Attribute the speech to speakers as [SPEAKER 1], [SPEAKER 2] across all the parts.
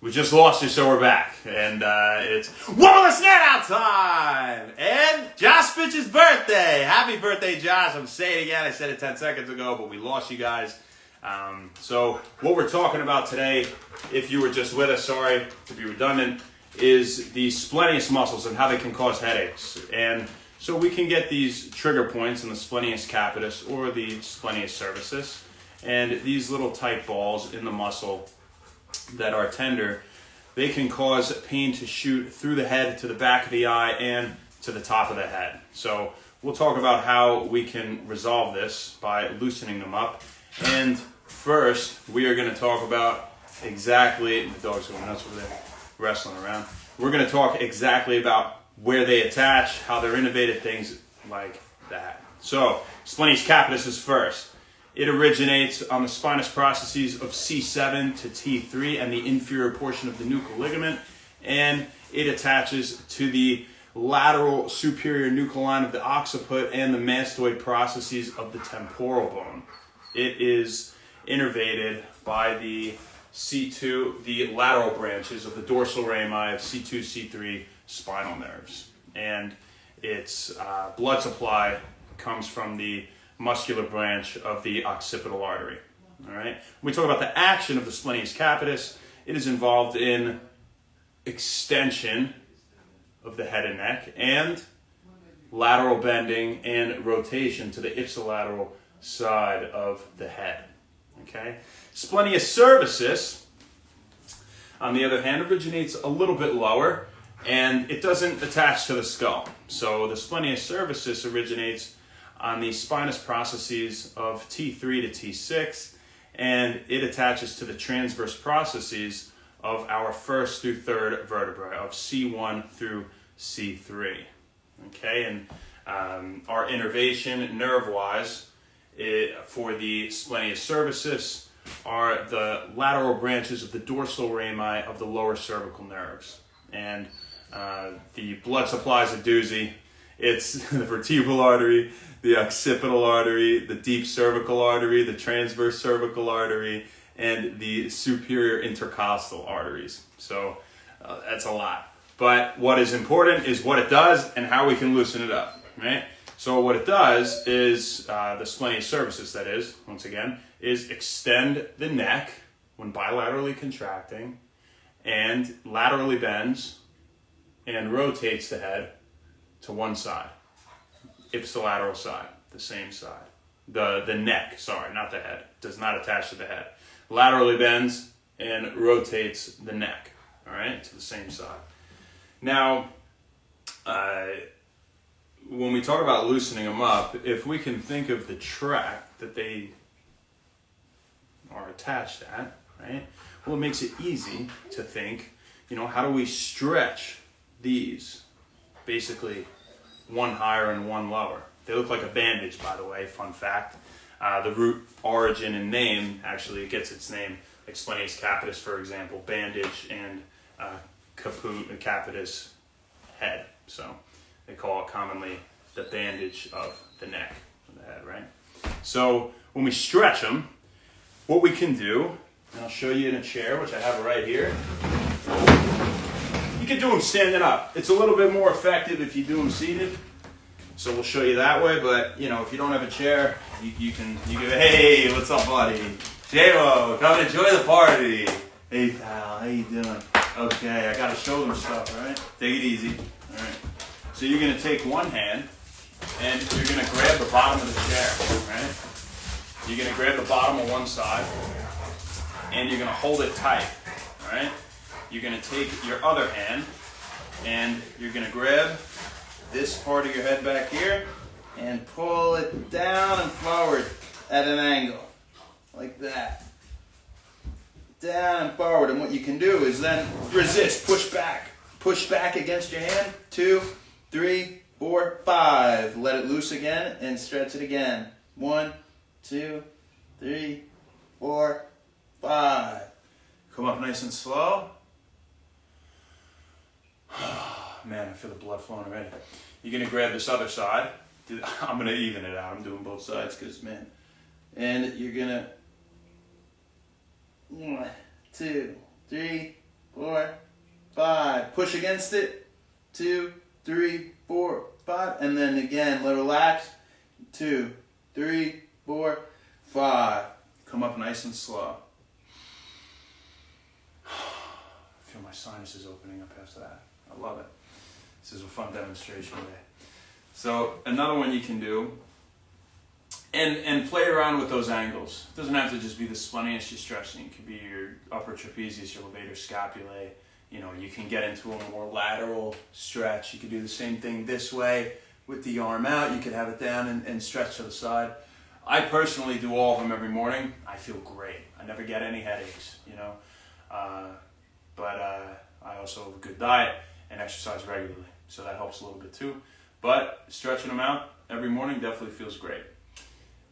[SPEAKER 1] We just lost you, so we're back. And it's Wobble Out time! And Josh Fitch's birthday! Happy birthday, Josh. I'm saying it again. I said it 10 seconds ago, but we lost you guys. So what we're talking about today, if you were just with us, sorry to be redundant, is the splenius muscles and how they can cause headaches. And so we can get these trigger points in the splenius capitis or the splenius cervicis. And these little tight balls in the muscle that are tender, they can cause pain to shoot through the head to the back of the eye and to the top of the head. So we'll talk about how we can resolve this by loosening them up. And first, we are going to talk about exactly, the dog's going nuts over there wrestling around. We're going to talk exactly about where they attach, how they're innervated, things like that. So, splenius capitis is first. It originates on the spinous processes of C7 to T3 and the inferior portion of the nuchal ligament, and it attaches to the lateral superior nuchal line of the occiput and the mastoid processes of the temporal bone. It is innervated by the C2, the lateral branches of the dorsal rami of C2, C3 spinal nerves, and its blood supply comes from the muscular branch of the occipital artery. All right. When we talk about the action of the splenius capitis, it is involved in extension of the head and neck and lateral bending and rotation to the ipsilateral side of the head. Okay. Splenius cervicis, on the other hand, originates a little bit lower and it doesn't attach to the skull. So the splenius cervicis originates on the spinous processes of T3 to T6, and it attaches to the transverse processes of our first through third vertebrae, of C1 through C3. Okay, and our innervation nerve-wise for the splenius cervicis are the lateral branches of the dorsal rami of the lower cervical nerves. And the blood supply is a doozy. It's the vertebral artery, the occipital artery, the deep cervical artery, the transverse cervical artery, and the superior intercostal arteries. So that's a lot. But what is important is what it does and how we can loosen it up, right? So what it does is, the splenius cervicis, that is, once again, is extend the neck when bilaterally contracting and laterally bends and rotates the head to one side, ipsilateral side, the same side. The neck, sorry, not the head, does not attach to the head. Laterally bends and rotates the neck, all right, to the same side. Now, when we talk about loosening them up, if we can think of the track that they are attached at, right, well, it makes it easy to think, how do we stretch these? Basically, one higher and one lower. They look like a bandage, by the way, fun fact. The root origin and name, actually, it gets its name, like splenius capitis, for example, bandage, and capitis, head. So they call it commonly the bandage of the neck, of the head, right? So when we stretch them, what we can do, and I'll show you in a chair, which I have right here. You can do them standing up. It's a little bit more effective if you do them seated. So we'll show you that way, but if you don't have a chair, you can hey, what's up, buddy? J-Lo, come and enjoy the party. Hey pal, how you doing? Okay, I gotta show them stuff, all right? Take it easy. All right. So you're gonna take one hand and you're gonna grab the bottom of the chair, right? You're gonna grab the bottom of one side and you're gonna hold it tight, all right? You're going to take your other hand and you're going to grab this part of your head back here and pull it down and forward at an angle, like that. Down and forward. And what you can do is then resist, push back against your hand. 2, 3, 4, 5. Let it loose again and stretch it again. 1, 2, 3, 4, 5. Come up nice and slow. Man, I feel the blood flowing already. You're going to grab this other side. I'm going to even it out. I'm doing both sides because, man. And you're going to 1, 2, 3,
[SPEAKER 2] 4, 5. Push against it. 2, 3, 4, 5. And then again, relax. 2, 3, 4, 5. Come up nice and slow. I feel my sinuses opening up after that. I love it. This is a fun demonstration today. So another one you can do, and play around with those angles. It doesn't have to just be the splenius you're stretching. It could be your upper trapezius, your levator scapulae. You know, you can get into a more lateral stretch. You could do the same thing this way with the arm out. You could have it down and stretch to the side. I personally do all of them every morning. I feel great. I never get any headaches, you know. But I also have a good diet and exercise regularly, so that helps a little bit too. But stretching them out every morning definitely feels great.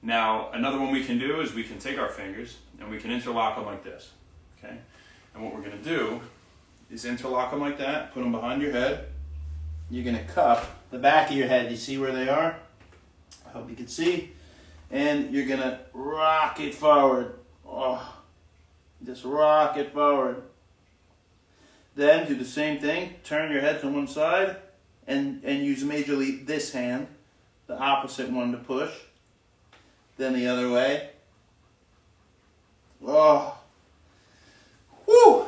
[SPEAKER 2] Now, another one we can do is we can take our fingers and we can interlock them like this, okay? And what we're gonna do is interlock them like that, put them behind your head. You're gonna cup the back of your head. You see where they are? I hope you can see. And you're gonna rock it forward. Oh, just rock it forward. Then do the same thing. Turn your head to one side and use majorly this hand, the opposite one to push. Then the other way. Oh. Woo!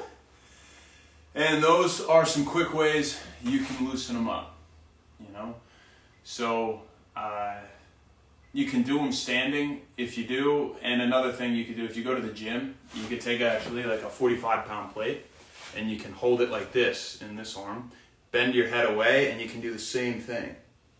[SPEAKER 2] And those are some quick ways you can loosen them up, you know? So, you can do them standing if you do. And another thing you could do, if you go to the gym, you could take actually like a 45-pound plate and you can hold it like this in this arm, bend your head away, and you can do the same thing.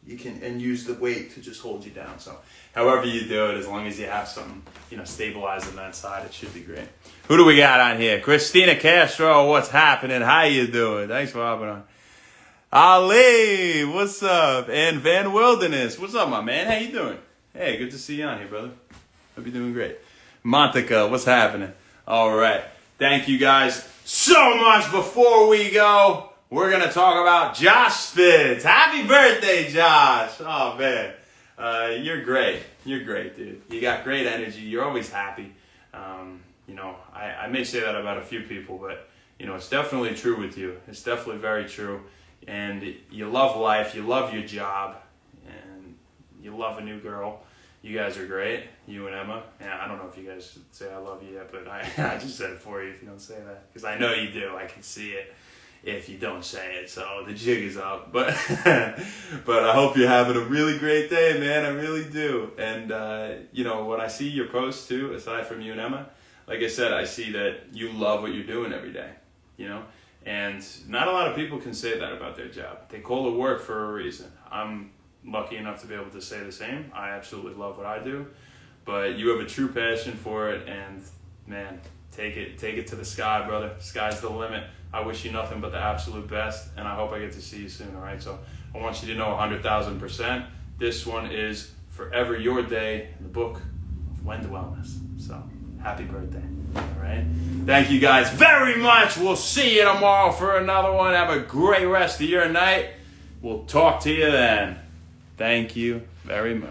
[SPEAKER 2] You can, and use the weight to just hold you down. So however you do it, as long as you have something, you know, stabilizing that side, it should be great. Who do we got on here? Christina Castro, what's happening? How you doing? Thanks for hopping on. Ali, what's up? And Van Wilderness, what's up, my man? How you doing? Hey, good to see you on here, brother. Hope you're doing great. Montica, what's happening? All right. Thank you guys so much. Before we go, we're going to talk about Josh Spitz. Happy birthday, Josh. Oh, man. You're great. You're great, dude. You got great energy. You're always happy. You know, I may say that about a few people, but, you know, it's definitely true with you. It's definitely very true. And you love life. You love your job. And you love a new girl. You guys are great, you and Emma. And I don't know if you guys say I love you yet, but I just said it for you if you don't say that. Because I know you do. I can see it if you don't say it. So the jig is up. But but I hope you're having a really great day, man. I really do. And, you know, when I see your posts, too, aside from you and Emma, like I said, I see that you love what you're doing every day, you know. And not a lot of people can say that about their job. They call it work for a reason. I'm lucky enough to be able to say the same. I absolutely love what I do, but you have a true passion for it, and man, take it to the sky, brother. Sky's the limit. I wish you nothing but the absolute best, and I hope I get to see you soon. All right, so I want you to know 100,000%. This one is forever your day in the book of Wend Wellness. So happy birthday. All right, thank you guys very much. We'll see you tomorrow for another one. Have a great rest of your night. We'll talk to you then. Thank you very much.